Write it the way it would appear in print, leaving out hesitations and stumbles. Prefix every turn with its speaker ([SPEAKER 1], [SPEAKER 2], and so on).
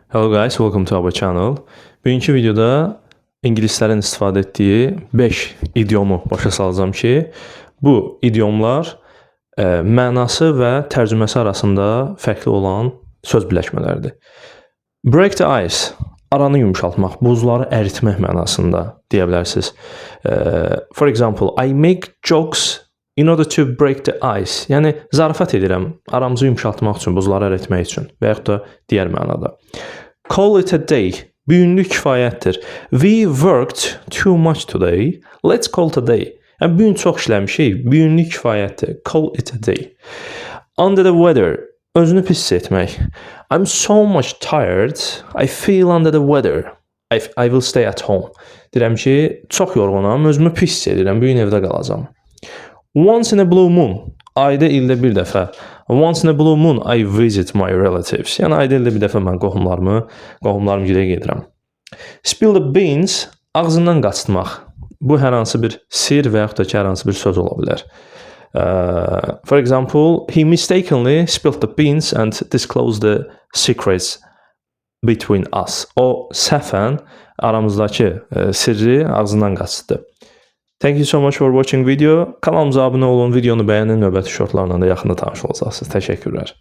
[SPEAKER 1] Hello guys, welcome to our channel. Bugünkü videoda ingilislərin istifadə etdiyi 5 idiomu başa salacağım ki, bu idiomlar mənası və tərcüməsi arasında fərqli olan söz birləşmələridir. Break the ice, aranı yumşaltmaq, buzları əritmək mənasında deyə bilərsiniz. For example, I make jokes in order to break the ice. Yəni zarafat edirəm, aramızı yumşaltmaq üçün, buzları əritmək üçün və yaxud da digər mənada. Call it a day. Bu günlük kifayətdir. We worked too much today. Let's call it a day. Yəni bu gün çox işləmişik. Bu günlük kifayətdir. Call it a day. Under the weather. Özünü pis hiss etmək. I'm so much tired. I feel under the weather. I will stay at home. Deyirəm ki, çox yorğunam, özümü pis hiss edirəm. Bu gün evdə qalacağam. Once in a blue moon. Ayda ildə bir dəfə. Once in a blue moon I visit my relatives. Yəni ayda ildə bir dəfə mən qohumlarım gilə gedirəm. Spill the beans, ağzından qaçırtmaq. Bu hər hansı bir sir və yaxud da ki, hər hansı bir söz ola bilər. For example, he mistakenly spilled the beans and disclosed the secrets between us. O səhvən aramızdakı sirri ağzından qaçırtdı. Thank you so much for watching video. Kanalımıza abunə olun, videonu bəyənin, növbəti şortlarla da yaxında tanış olacaqsınız. Təşəkkürlər.